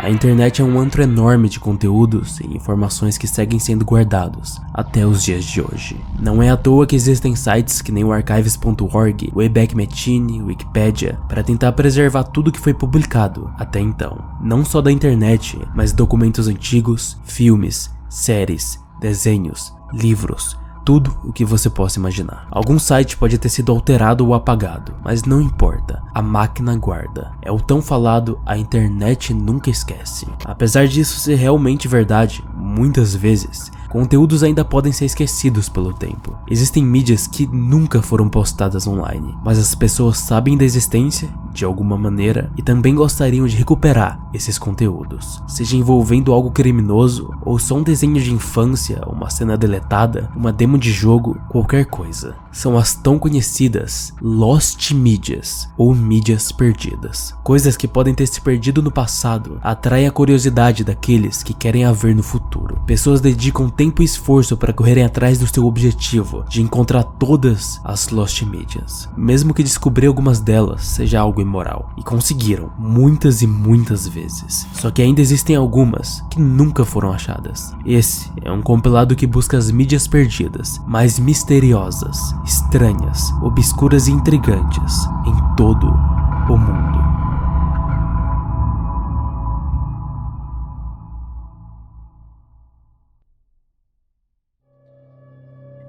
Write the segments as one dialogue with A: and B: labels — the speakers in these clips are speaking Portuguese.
A: A internet é um antro enorme de conteúdos e informações que seguem sendo guardados até os dias de hoje. Não é à toa que existem sites que nem o archives.org, Wayback Machine, Wikipedia, para tentar preservar tudo que foi publicado até então. Não só da internet, mas documentos antigos, filmes, séries, desenhos, livros, tudo o que você possa imaginar. Algum site pode ter sido alterado ou apagado, mas não importa, a máquina guarda. É o tão falado, a internet nunca esquece. Apesar disso ser realmente verdade, muitas vezes, conteúdos ainda podem ser esquecidos pelo tempo. Existem mídias que nunca foram postadas online, mas as pessoas sabem da existência de alguma maneira e também gostariam de recuperar esses conteúdos, seja envolvendo algo criminoso ou só um desenho de infância, uma cena deletada, uma demo de jogo, qualquer coisa. São as tão conhecidas Lost Medias ou mídias perdidas. Coisas que podem ter se perdido no passado atraem a curiosidade daqueles que querem a ver no futuro. Pessoas dedicam tempo e esforço para correrem atrás do seu objetivo de encontrar todas as Lost Medias, mesmo que descobrir algumas delas seja algo imoral. E conseguiram, muitas e muitas vezes. Só que ainda existem algumas que nunca foram achadas. Esse é um compilado que busca as mídias perdidas, mais misteriosas, estranhas, obscuras e intrigantes em todo o mundo.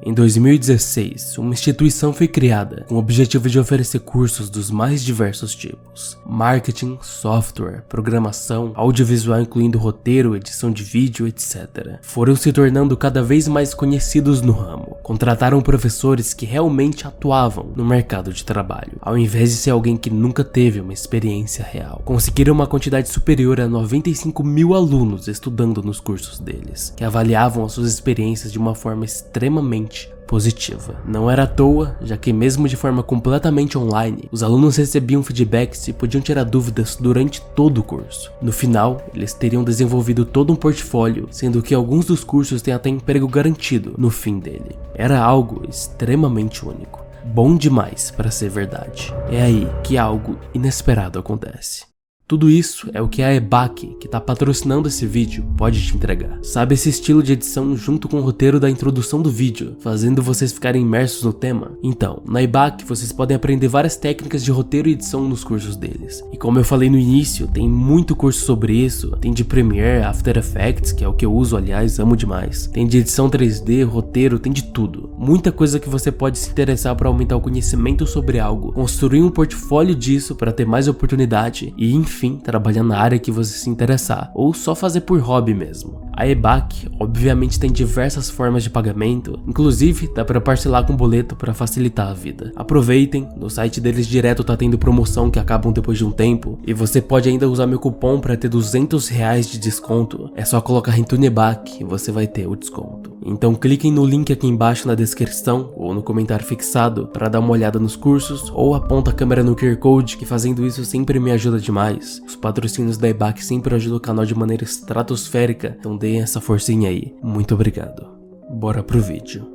A: Em 2016, uma instituição foi criada com o objetivo de oferecer cursos dos mais diversos tipos: marketing, software, programação, audiovisual incluindo roteiro, edição de vídeo, etc. Foram se tornando cada vez mais conhecidos no ramo. Contrataram professores que realmente atuavam no mercado de trabalho, ao invés de ser alguém que nunca teve uma experiência real. Conseguiram uma quantidade superior a 95 mil alunos estudando nos cursos deles, que avaliavam as suas experiências de uma forma extremamente positiva. Não era à toa, já que mesmo de forma completamente online, os alunos recebiam feedbacks e podiam tirar dúvidas durante todo o curso. No final, eles teriam desenvolvido todo um portfólio, sendo que alguns dos cursos têm até emprego garantido no fim dele. Era algo extremamente único. Bom demais para ser verdade. É aí que algo inesperado acontece. Tudo isso é o que a EBAC, que está patrocinando esse vídeo, pode te entregar. Sabe esse estilo de edição junto com o roteiro da introdução do vídeo, fazendo vocês ficarem imersos no tema? Então, na EBAC vocês podem aprender várias técnicas de roteiro e edição nos cursos deles. E como eu falei no início, tem muito curso sobre isso. Tem de Premiere, After Effects, que é o que eu uso, aliás, amo demais. Tem de edição 3D, roteiro, tem de tudo. Muita coisa que você pode se interessar para aumentar o conhecimento sobre algo, construir um portfólio disso para ter mais oportunidade e, enfim, trabalhar na área que você se interessar, ou só fazer por hobby mesmo. A EBAC obviamente tem diversas formas de pagamento, inclusive dá para parcelar com boleto para facilitar a vida. Aproveitem, no site deles direto tá tendo promoção que acabam depois de um tempo, e você pode ainda usar meu cupom para ter R$200 de desconto. É só colocar Rentune EBAC e você vai ter o desconto. Então cliquem no link aqui embaixo na descrição ou no comentário fixado para dar uma olhada nos cursos, ou aponta a câmera no QR Code, que fazendo isso sempre me ajuda demais. Os patrocínios da EBAC sempre ajudam o canal de maneira estratosférica, então deem essa forcinha aí. Muito obrigado. Bora pro vídeo.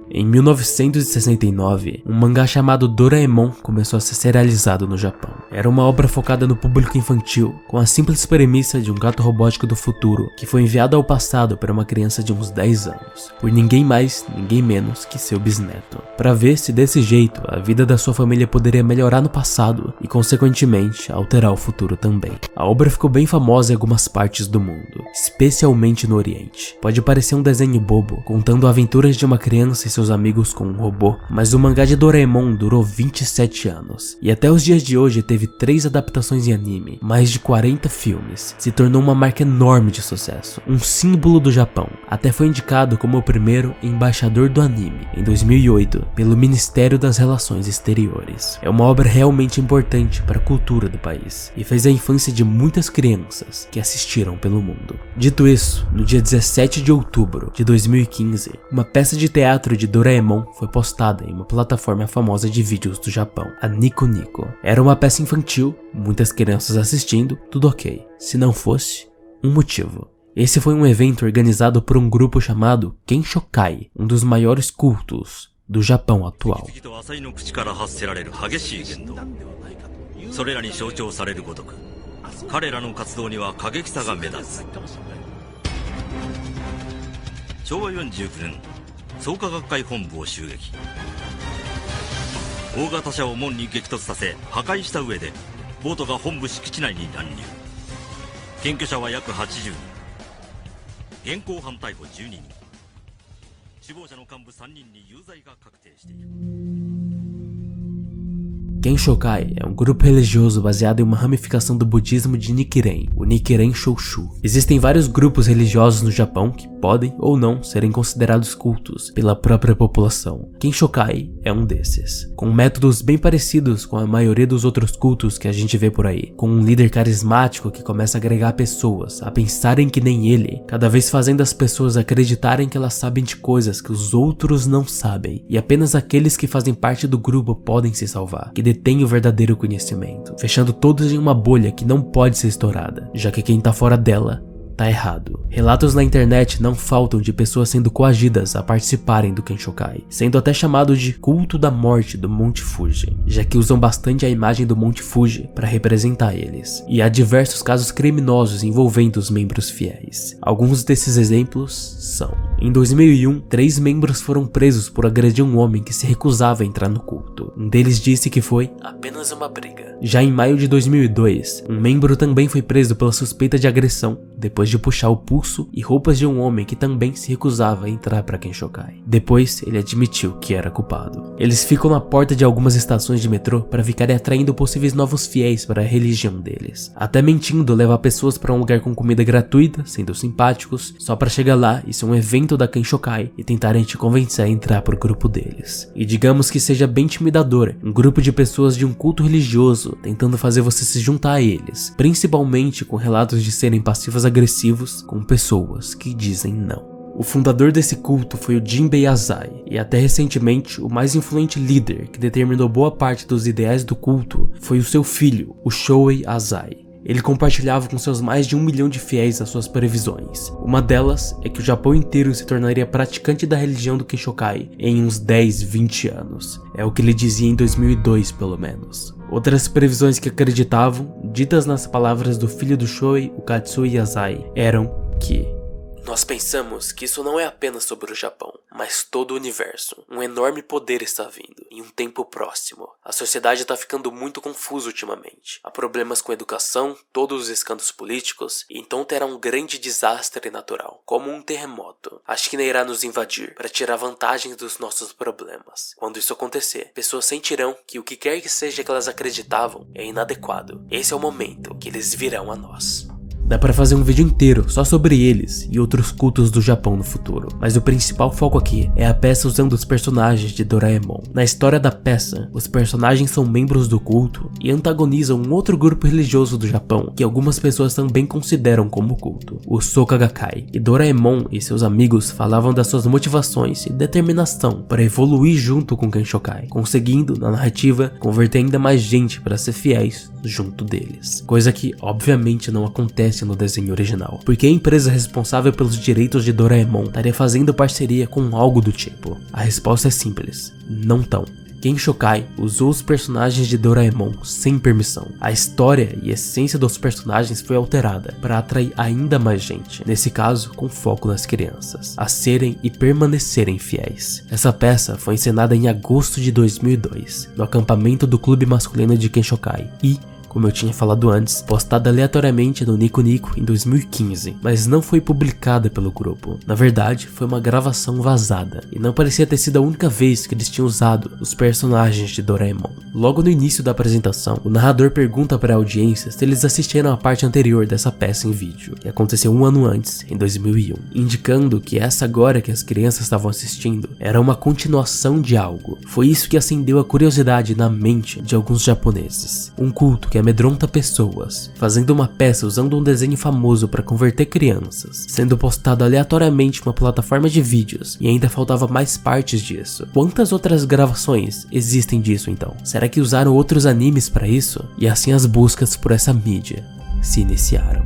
A: Em 1969, um mangá chamado Doraemon começou a ser serializado no Japão. Era uma obra focada no público infantil, com a simples premissa de um gato robótico do futuro que foi enviado ao passado para uma criança de uns 10 anos, por ninguém mais, ninguém menos que seu bisneto, para ver se desse jeito a vida da sua família poderia melhorar no passado e, consequentemente, alterar o futuro também. A obra ficou bem famosa em algumas partes do mundo, especialmente no Oriente. Pode parecer um desenho bobo, contando aventuras de uma criança e seus amigos com um robô, mas o mangá de Doraemon durou 27 anos, e até os dias de hoje teve 3 adaptações em anime, mais de 40 filmes, se tornou uma marca enorme de sucesso, um símbolo do Japão, até foi indicado como o primeiro embaixador do anime, em 2008, pelo Ministério das Relações Exteriores. É uma obra realmente importante para a cultura do país, e fez a infância de muitas crianças que assistiram pelo mundo. Dito isso, no dia 17 de outubro de 2015, uma peça de teatro de Doraemon foi postada em uma plataforma famosa de vídeos do Japão, a Nico Nico. Era uma peça infantil, muitas crianças assistindo, tudo ok. Se não fosse, um motivo. Esse foi um evento organizado por um grupo chamado Kenshokai, um dos maiores cultos do Japão atual.
B: それらに象徴されるごとく、彼らの活動には過激さが目立つ。昭和49年、創価学会本部を襲撃。大型車を門に激突させ破壊した上で、ボートが本部敷地内に乱入。検挙者は約80人。現行犯逮捕12人。首謀者の幹部3人に有罪が確定している。
A: Genshokai é um grupo religioso baseado em uma ramificação do budismo de Nichiren, o Nichiren Shoshu. Existem vários grupos religiosos no Japão que podem ou não serem considerados cultos pela própria população. Genshokai é um desses, com métodos bem parecidos com a maioria dos outros cultos que a gente vê por aí, com um líder carismático que começa a agregar pessoas a pensarem que nem ele, cada vez fazendo as pessoas acreditarem que elas sabem de coisas que os outros não sabem, e apenas aqueles que fazem parte do grupo podem se salvar, que detêm o verdadeiro conhecimento, fechando todos em uma bolha que não pode ser estourada, já que quem tá fora dela tá errado. Relatos na internet não faltam de pessoas sendo coagidas a participarem do Genshokai, sendo até chamado de culto da morte do Monte Fuji, já que usam bastante a imagem do Monte Fuji para representar eles. E há diversos casos criminosos envolvendo os membros fiéis. Alguns desses exemplos são: em 2001, 3 membros foram presos por agredir um homem que se recusava a entrar no culto. Um deles disse que foi apenas uma briga. Já em maio de 2002, um membro também foi preso pela suspeita de agressão, depois de puxar o pulso e roupas de um homem que também se recusava a entrar para Genshokai. Depois, ele admitiu que era culpado. Eles ficam na porta de algumas estações de metrô para ficarem atraindo possíveis novos fiéis para a religião deles, até mentindo levar pessoas para um lugar com comida gratuita, sendo simpáticos, só para chegar lá e ser um evento da Genshokai e tentarem te convencer a entrar pro grupo deles. E digamos que seja bem intimidador, um grupo de pessoas de um culto religioso tentando fazer você se juntar a eles, principalmente com relatos de serem passivos agressivos com pessoas que dizem não. O fundador desse culto foi o Jinbei Azai, e até recentemente o mais influente líder que determinou boa parte dos ideais do culto foi o seu filho, o Shoei Azai. Ele compartilhava com seus mais de 1 milhão de fiéis as suas previsões. Uma delas é que o Japão inteiro se tornaria praticante da religião do Genshokai em uns 10, 20 anos. É o que ele dizia em 2002, pelo menos. Outras previsões que acreditavam, ditas nas palavras do filho do Shoei, o Katsui Azai, eram que: nós pensamos que isso não é apenas sobre o Japão, mas todo o universo. Um enorme poder está vindo, em um tempo próximo. A sociedade está ficando muito confusa ultimamente. Há problemas com a educação, todos os escândalos políticos, e então terá um grande desastre natural, como um terremoto. A China irá nos invadir para tirar vantagens dos nossos problemas. Quando isso acontecer, pessoas sentirão que o que quer que seja que elas acreditavam é inadequado. Esse é o momento que eles virão a nós. Dá pra fazer um vídeo inteiro só sobre eles e outros cultos do Japão no futuro, mas o principal foco aqui é a peça usando os personagens de Doraemon. Na história da peça, os personagens são membros do culto e antagonizam um outro grupo religioso do Japão que algumas pessoas também consideram como culto, o Soka Gakkai. E Doraemon e seus amigos falavam das suas motivações e determinação para evoluir junto com Genshokai, conseguindo, na narrativa, converter ainda mais gente para ser fiéis junto deles. Coisa que, obviamente, não acontece no desenho original, porque a empresa responsável pelos direitos de Doraemon estaria fazendo parceria com algo do tipo. A resposta é simples: não tão. Genshokai usou os personagens de Doraemon sem permissão. A história e essência dos personagens foi alterada para atrair ainda mais gente, nesse caso com foco nas crianças, a serem e permanecerem fiéis. Essa peça foi encenada em agosto de 2002, no acampamento do clube masculino de Genshokai e, como eu tinha falado antes, postada aleatoriamente no Nico Nico em 2015, mas não foi publicada pelo grupo. Na verdade, foi uma gravação vazada, e não parecia ter sido a única vez que eles tinham usado os personagens de Doraemon. Logo no início da apresentação, o narrador pergunta para a audiência se eles assistiram a parte anterior dessa peça em vídeo, que aconteceu 1 ano antes, em 2001, indicando que essa agora que as crianças estavam assistindo era uma continuação de algo. Foi isso que acendeu a curiosidade na mente de alguns japoneses. Um culto que amedronta pessoas, fazendo uma peça usando um desenho famoso para converter crianças, sendo postado aleatoriamente em uma plataforma de vídeos, e ainda faltava mais partes disso. Quantas outras gravações existem disso então? Será que usaram outros animes para isso? E assim as buscas por essa mídia se iniciaram.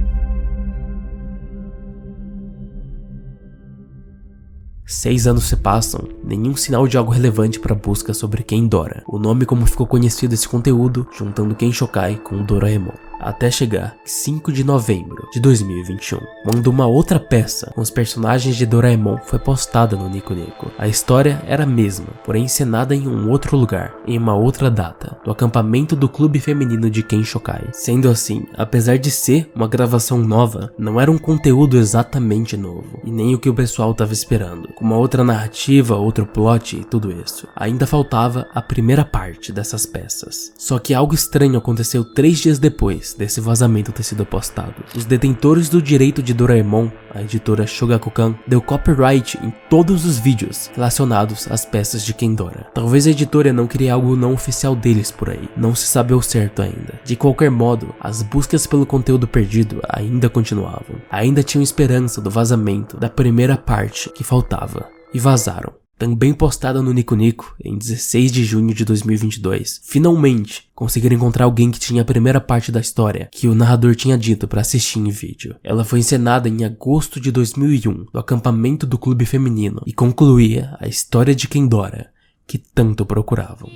A: 6 anos se passam, nenhum sinal de algo relevante para a busca sobre Kendora, o nome como ficou conhecido esse conteúdo, juntando Ken Shokai com Doraemon. Até chegar 5 de novembro de 2021, quando uma outra peça com os personagens de Doraemon foi postada no Nico Nico. A história era a mesma, porém encenada em um outro lugar, em uma outra data, do acampamento do clube feminino de Ken Shokai. Sendo assim, apesar de ser uma gravação nova, não era um conteúdo exatamente novo, e nem o que o pessoal estava esperando. Com uma outra narrativa, outro plot e tudo isso, ainda faltava a primeira parte dessas peças. Só que algo estranho aconteceu 3 dias depois desse vazamento ter sido postado. Os detentores do direito de Doraemon, a editora Shogakukan, deu copyright em todos os vídeos relacionados às peças de Kendora. Talvez a editora não queria algo não oficial deles por aí, não se sabe ao certo ainda. De qualquer modo, as buscas pelo conteúdo perdido ainda continuavam. Ainda tinham esperança do vazamento da primeira parte que faltava. E vazaram. Também postada no Nico Nico, em 16 de junho de 2022, finalmente conseguiram encontrar alguém que tinha a primeira parte da história que o narrador tinha dito para assistir em vídeo. Ela foi encenada em agosto de 2001, no acampamento do clube feminino, e concluía a história de Kendora, que tanto procuravam.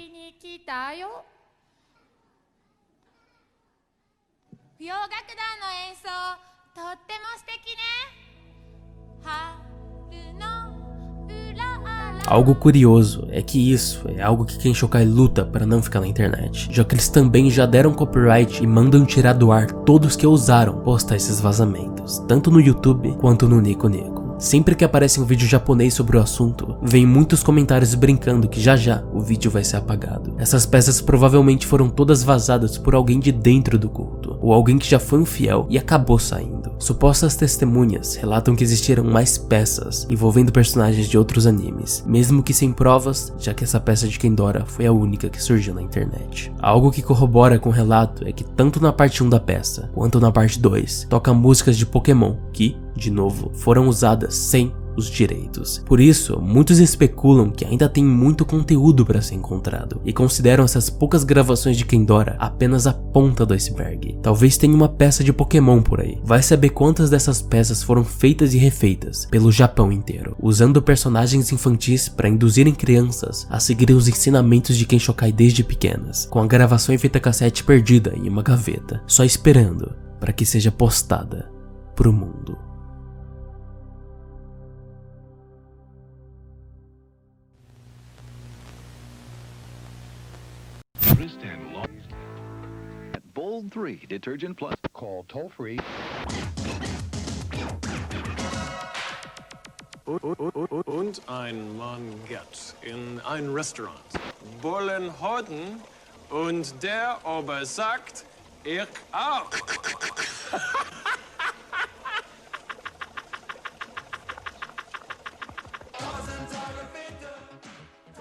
A: Algo curioso é que isso é algo que Ken Shokai luta para não ficar na internet, já que eles também já deram copyright e mandam tirar do ar todos que ousaram postar esses vazamentos, tanto no YouTube quanto no Nico Nico. Sempre que aparece um vídeo japonês sobre o assunto, vem muitos comentários brincando que já o vídeo vai ser apagado. Essas peças provavelmente foram todas vazadas por alguém de dentro do culto, ou alguém que já foi um fiel e acabou saindo. Supostas testemunhas relatam que existiram mais peças envolvendo personagens de outros animes, mesmo que sem provas, já que essa peça de Kendora foi a única que surgiu na internet. Algo que corrobora com o relato é que tanto na parte 1 da peça, quanto na parte 2, toca músicas de Pokémon que, de novo, foram usadas sem os direitos. Por isso, muitos especulam que ainda tem muito conteúdo para ser encontrado e consideram essas poucas gravações de Kendora apenas a ponta do iceberg. Talvez tenha uma peça de Pokémon por aí. Vai saber quantas dessas peças foram feitas e refeitas pelo Japão inteiro, usando personagens infantis para induzirem crianças a seguirem os ensinamentos de Ken Shokai desde pequenas, com a gravação em fita cassete perdida em uma gaveta, só esperando para que seja postada pro mundo.
C: Bold 3 Detergent Plus. Call toll free.
D: Und ein Mann geht in ein Restaurant. Wollen heute und der Ober sagt, ich auch.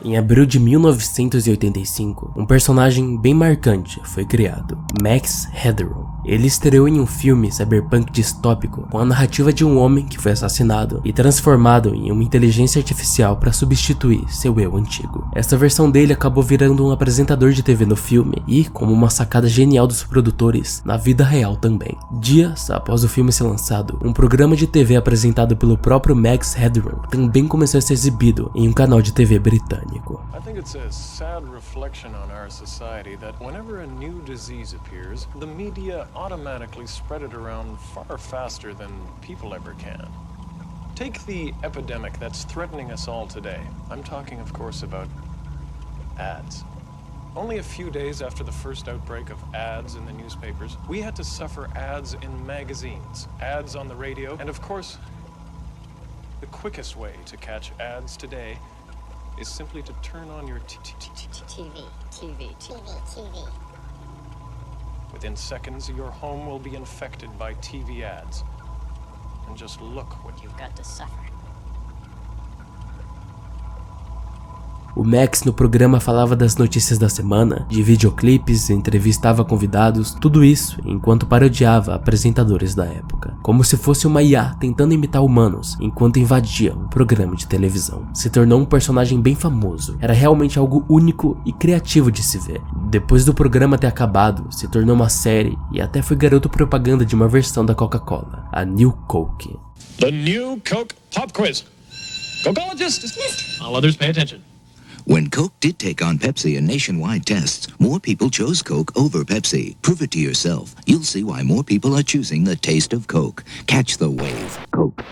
A: Em abril de 1985, um personagem bem marcante foi criado, Max Headroom. Ele estreou em um filme cyberpunk distópico com a narrativa de um homem que foi assassinado e transformado em uma inteligência artificial para substituir seu eu antigo. Essa versão dele acabou virando um apresentador de TV no filme e, como uma sacada genial dos produtores, na vida real também. Dias após o filme ser lançado, um programa de TV apresentado pelo próprio Max Headroom também começou a ser exibido em um canal de TV britânico.
D: I think it's a sad reflection on our society that whenever a new disease appears, the media automatically spread it around far faster than people ever can. Take the epidemic that's threatening us all today. I'm talking, of course, about ads. Only a few days after the first outbreak of ads in the newspapers, we had to suffer ads in magazines, ads on the radio, and of course, the quickest way to catch ads today is simply to turn on your TV. Within seconds, your home will be infected by TV ads. And just look what you've got to suffer.
A: O Max no programa falava das notícias da semana, de videoclipes, entrevistava convidados, tudo isso enquanto parodiava apresentadores da época, como se fosse uma IA tentando imitar humanos enquanto invadia um programa de televisão. Se tornou um personagem bem famoso, era realmente algo único e criativo de se ver. Depois do programa ter acabado, se tornou uma série e até foi garoto propaganda de uma versão da Coca-Cola, a New Coke.
D: The New Coke Pop Quiz. Cocologist dismissed. All others pay attention.
E: When Coke did take on Pepsi in nationwide tests, more people chose Coke over Pepsi. Prove it to yourself. You'll see why more people are choosing the taste of Coke. Catch the wave. Coke.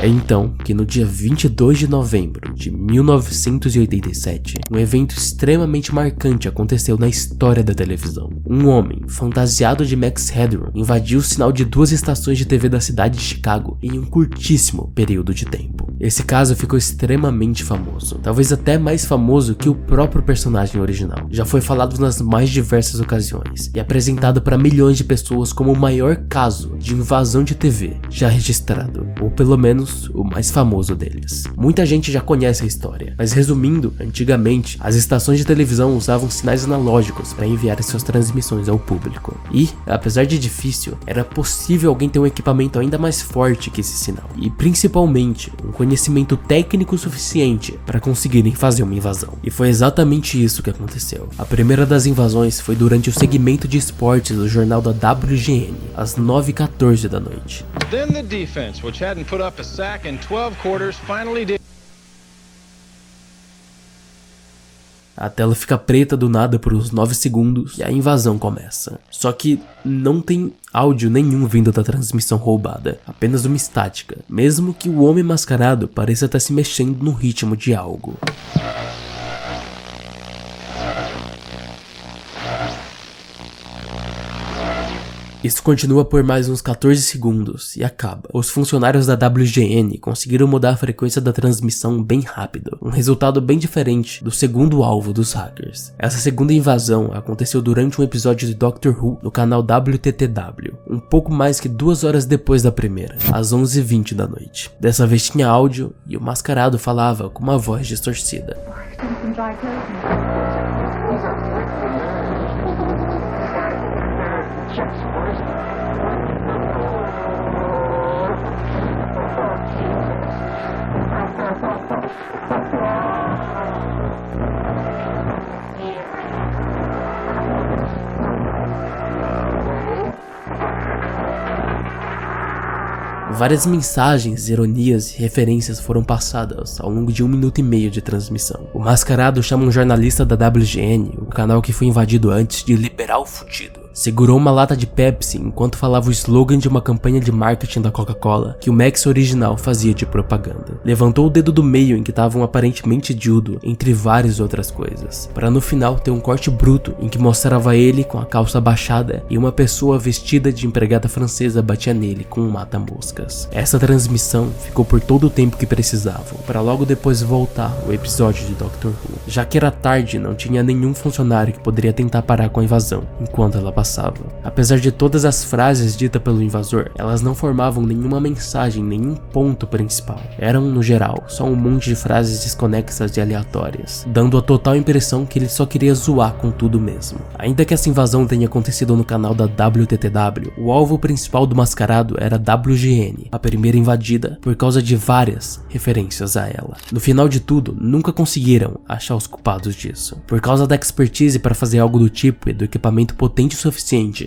A: É então que no dia 22 de novembro de 1987, um evento extremamente marcante aconteceu na história da televisão. Um homem, fantasiado de Max Headroom, invadiu o sinal de 2 estações de TV da cidade de Chicago em um curtíssimo período de tempo. Esse caso ficou extremamente famoso, talvez até mais famoso que o próprio personagem original. Já foi falado nas mais diversas ocasiões e apresentado para milhões de pessoas como o maior caso de invasão de TV já registrado, ou pelo menos o mais famoso deles. Muita gente já conhece a história, mas resumindo, antigamente as estações de televisão usavam sinais analógicos para enviar suas transmissões ao público. E, apesar de difícil, era possível alguém ter um equipamento ainda mais forte que esse sinal, e principalmente um conhecimento técnico suficiente para conseguirem fazer uma invasão. E foi exatamente isso que aconteceu. A primeira das invasões foi durante o segmento de esportes do jornal da WGN, às 9h14 da noite.
F: Then the defense, which hadn't put up a sack in 12 quarters, finally did.
A: A tela fica preta do nada por uns 9 segundos e a invasão começa. Só que não tem áudio nenhum vindo da transmissão roubada, apenas uma estática, mesmo que o homem mascarado pareça estar se mexendo no ritmo de algo. Isso continua por mais uns 14 segundos e acaba. Os funcionários da WGN conseguiram mudar a frequência da transmissão bem rápido, um resultado bem diferente do segundo alvo dos hackers. Essa segunda invasão aconteceu durante um episódio de Doctor Who no canal WTTW, um pouco mais que 2 horas depois da primeira, às 11h20 da noite. Dessa vez tinha áudio e o mascarado falava com uma voz distorcida. Várias mensagens, ironias e referências foram passadas ao longo de 1 minuto e meio de transmissão. O mascarado chama um jornalista da WGN, o canal que foi invadido antes, de liberal fudido. Segurou uma lata de Pepsi enquanto falava o slogan de uma campanha de marketing da Coca-Cola que o Max original fazia de propaganda. Levantou o dedo do meio em que estava um aparentemente dildo, entre várias outras coisas, para no final ter um corte bruto em que mostrava ele com a calça baixada e uma pessoa vestida de empregada francesa batia nele com um mata-moscas. Essa transmissão ficou por todo o tempo que precisavam, para logo depois voltar o episódio de Doctor Who. Já que era tarde, não tinha nenhum funcionário que poderia tentar parar com a invasão enquanto ela passava. Apesar de todas as frases ditas pelo invasor, elas não formavam nenhuma mensagem, nenhum ponto principal. Eram, no geral, só um monte de frases desconexas e aleatórias, dando a total impressão que ele só queria zoar com tudo mesmo. Ainda que essa invasão tenha acontecido no canal da WTTW, o alvo principal do mascarado era a WGN, a primeira invadida, por causa de várias referências a ela. No final de tudo, nunca conseguiram achar os culpados disso. Por causa da expertise para fazer algo do tipo e do equipamento potente o suficiente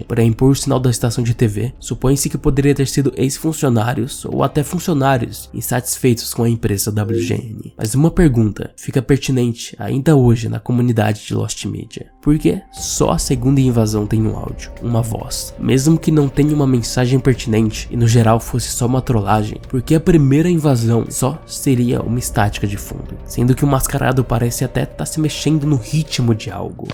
A: para impor o sinal da estação de TV, supõe-se que poderia ter sido ex-funcionários ou até funcionários insatisfeitos com a empresa WGN. Mas uma pergunta fica pertinente ainda hoje na comunidade de Lost Media. Por que só a segunda invasão tem um áudio, uma voz? Mesmo que não tenha uma mensagem pertinente e no geral fosse só uma trollagem, porque a primeira invasão só seria uma estática de fundo, sendo que o mascarado parece até estar se mexendo no ritmo de algo.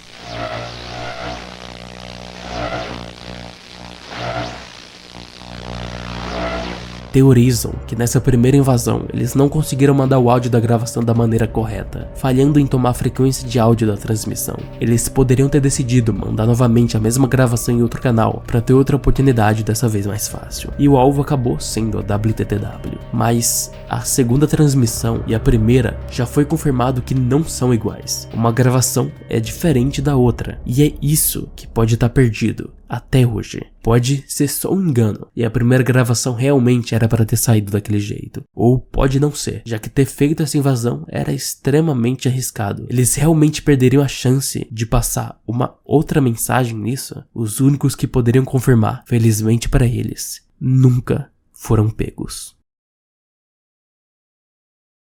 A: Teorizam que nessa primeira invasão eles não conseguiram mandar o áudio da gravação da maneira correta, falhando em tomar a frequência de áudio da transmissão. Eles poderiam ter decidido mandar novamente a mesma gravação em outro canal para ter outra oportunidade, dessa vez mais fácil. E o alvo acabou sendo a WTTW. Mas a segunda transmissão e a primeira já foi confirmado que não são iguais. Uma gravação é diferente da outra, e é isso que pode estar perdido até hoje. Pode ser só um engano e a primeira gravação realmente era para ter saído daquele jeito. Ou pode não ser, já que ter feito essa invasão era extremamente arriscado. Eles realmente perderiam a chance de passar uma outra mensagem nisso? Os únicos que poderiam confirmar, felizmente para eles, nunca foram pegos.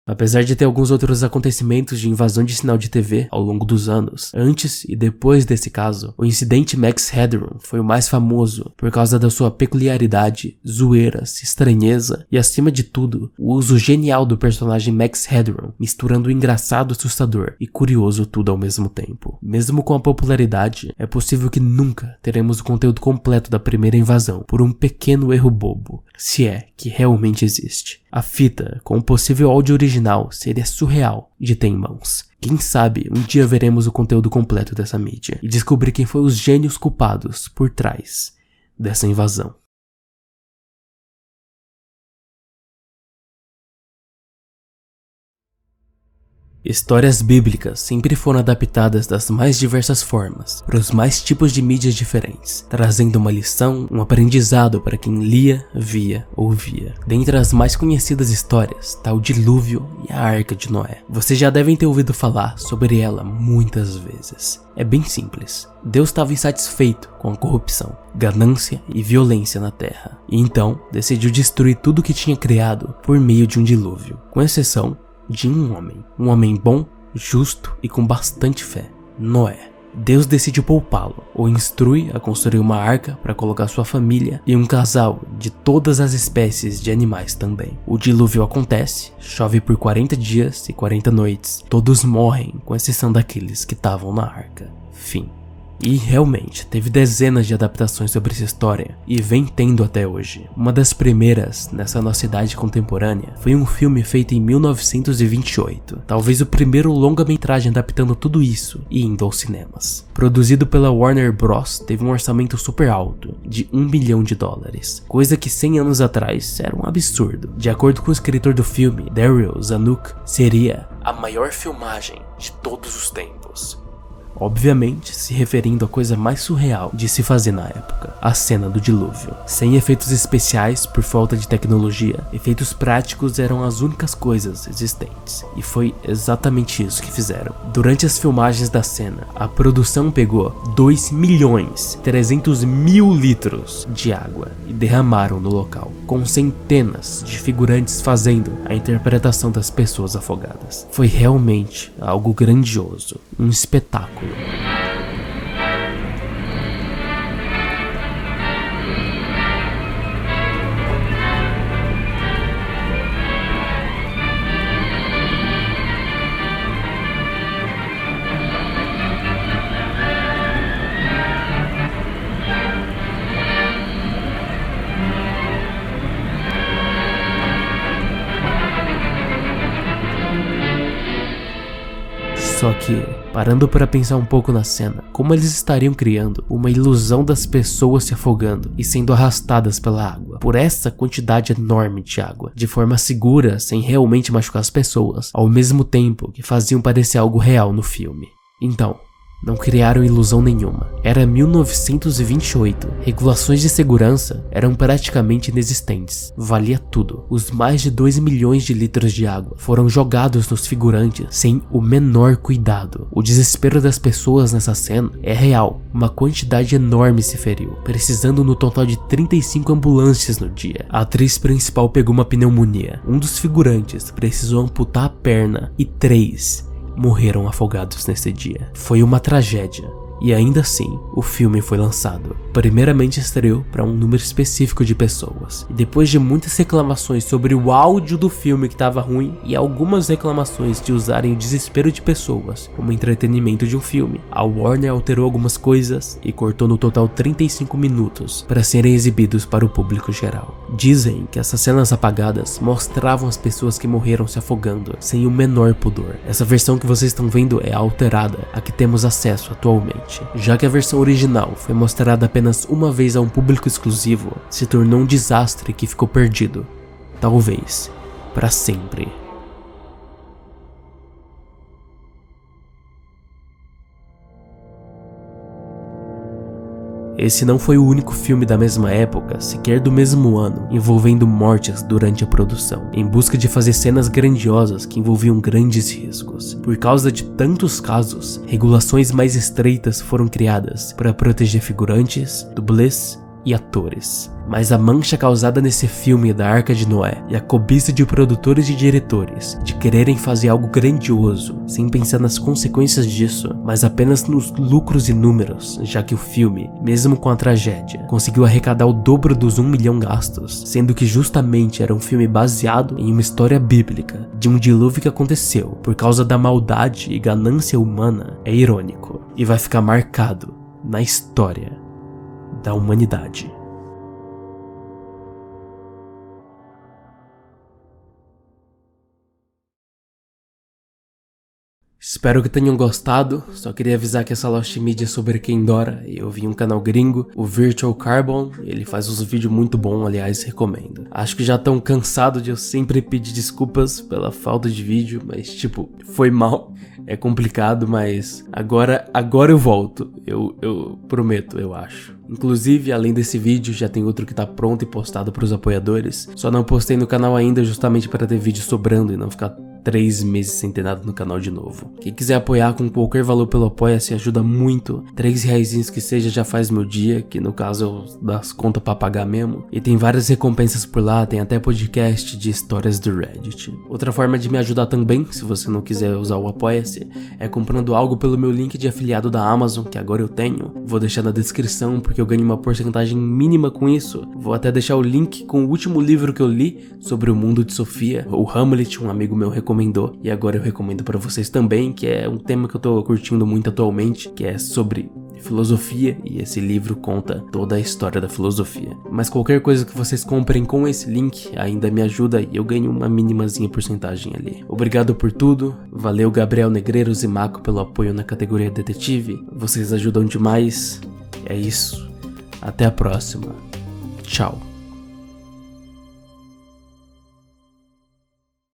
A: Apesar de ter alguns outros acontecimentos de invasão de sinal de TV ao longo dos anos, antes e depois desse caso, o incidente Max Headroom foi o mais famoso por causa da sua peculiaridade, zoeiras, estranheza e, acima de tudo, o uso genial do personagem Max Headroom, misturando o engraçado, assustador e curioso tudo ao mesmo tempo. Mesmo com a popularidade, é possível que nunca teremos o conteúdo completo da primeira invasão por um pequeno erro bobo, se é que realmente existe. A fita, com o possível áudio original, seria surreal de ter em mãos. Quem sabe um dia veremos o conteúdo completo dessa mídia e descobrir quem foi os gênios culpados por trás dessa invasão. Histórias bíblicas sempre foram adaptadas das mais diversas formas, para os mais tipos de mídias diferentes, trazendo uma lição, um aprendizado para quem lia, via ou via. Dentre as mais conhecidas histórias está o Dilúvio e a Arca de Noé. Vocês já devem ter ouvido falar sobre ela muitas vezes. É bem simples. Deus estava insatisfeito com a corrupção, ganância e violência na terra, e então decidiu destruir tudo que tinha criado por meio de um dilúvio, com exceção de um homem bom, justo e com bastante fé, Noé. Deus decide poupá-lo, o instrui a construir uma arca para colocar sua família e um casal de todas as espécies de animais também. O dilúvio acontece, chove por 40 dias e 40 noites, todos morrem com exceção daqueles que estavam na arca. Fim. E realmente, teve dezenas de adaptações sobre essa história, e vem tendo até hoje. Uma das primeiras, nessa nossa idade contemporânea, foi um filme feito em 1928. Talvez o primeiro longa-metragem adaptando tudo isso e indo aos cinemas. Produzido pela Warner Bros., teve um orçamento super alto, de $1 bilhão, coisa que 100 anos atrás era um absurdo. De acordo com o escritor do filme, Daryl Zanuck, seria a maior filmagem de todos os tempos. Obviamente se referindo à coisa mais surreal de se fazer na época, a cena do dilúvio. Sem efeitos especiais por falta de tecnologia, efeitos práticos eram as únicas coisas existentes, e foi exatamente isso que fizeram. Durante as filmagens da cena, a produção pegou 2.300.000 litros de água e derramaram no local, com centenas de figurantes fazendo a interpretação das pessoas afogadas. Foi realmente algo grandioso, um espetáculo. Só que, parando para pensar um pouco na cena, como eles estariam criando uma ilusão das pessoas se afogando e sendo arrastadas pela água, por essa quantidade enorme de água, de forma segura, sem realmente machucar as pessoas, ao mesmo tempo que faziam parecer algo real no filme. Então, não criaram ilusão nenhuma. Era 1928. Regulações de segurança eram praticamente inexistentes. Valia tudo. Os mais de 2 milhões de litros de água foram jogados nos figurantes sem o menor cuidado. O desespero das pessoas nessa cena é real. Uma quantidade enorme se feriu, precisando no total de 35 ambulâncias no dia. A atriz principal pegou uma pneumonia. Um dos figurantes precisou amputar a perna e 3 morreram afogados nesse dia. Foi uma tragédia. E ainda assim, o filme foi lançado. Primeiramente estreou para um número específico de pessoas. E depois de muitas reclamações sobre o áudio do filme que estava ruim e algumas reclamações de usarem o desespero de pessoas como entretenimento de um filme, a Warner alterou algumas coisas e cortou no total 35 minutos para serem exibidos para o público geral. Dizem que essas cenas apagadas mostravam as pessoas que morreram se afogando sem o menor pudor. Essa versão que vocês estão vendo é alterada, a que temos acesso atualmente. Já que a versão original foi mostrada apenas uma vez a um público exclusivo, se tornou um desastre que ficou perdido, talvez, para sempre. Esse não foi o único filme da mesma época, sequer do mesmo ano, envolvendo mortes durante a produção, em busca de fazer cenas grandiosas que envolviam grandes riscos. Por causa de tantos casos, regulações mais estreitas foram criadas para proteger figurantes, dublês e atores. Mas a mancha causada nesse filme da Arca de Noé e a cobiça de produtores e diretores de quererem fazer algo grandioso, sem pensar nas consequências disso, mas apenas nos lucros e números, já que o filme, mesmo com a tragédia, conseguiu arrecadar o dobro dos 1 milhão gastos, sendo que justamente era um filme baseado em uma história bíblica de um dilúvio que aconteceu por causa da maldade e ganância humana, é irônico e vai ficar marcado na história da humanidade. Espero que tenham gostado. Só queria avisar que essa Lost Media é sobre quem Dora. Eu vi um canal gringo, o Virtual Carbon. Ele faz uns vídeos muito bons, aliás, recomendo. Acho que já estão cansados de eu sempre pedir desculpas pela falta de vídeo, mas tipo, foi mal. É complicado, mas agora eu volto. Eu prometo, eu acho. Inclusive, além desse vídeo, já tem outro que tá pronto e postado para os apoiadores. Só não postei no canal ainda justamente para ter vídeo sobrando e não ficar 3 meses sem ter nada no canal de novo. Quem quiser apoiar com qualquer valor pelo Apoia-se ajuda muito. 3 reaisinhos que seja já faz meu dia, que no caso eu das contas pra pagar mesmo. E tem várias recompensas por lá, tem até podcast de histórias do Reddit. Outra forma de me ajudar também, se você não quiser usar o Apoia-se, é comprando algo pelo meu link de afiliado da Amazon, que agora eu tenho. Vou deixar na descrição porque eu ganho uma porcentagem mínima com isso. Vou até deixar o link com o último livro que eu li sobre o mundo de Sofia, o Hamlet, um amigo meu recomendou, e agora eu recomendo pra vocês também, que é um tema que eu tô curtindo muito atualmente, que é sobre filosofia, e esse livro conta toda a história da filosofia. Mas qualquer coisa que vocês comprem com esse link ainda me ajuda e eu ganho uma minimazinha porcentagem ali. Obrigado por tudo, valeu Gabriel Negreiros e Mako pelo apoio na categoria detetive, vocês ajudam demais, é isso, até a próxima, tchau.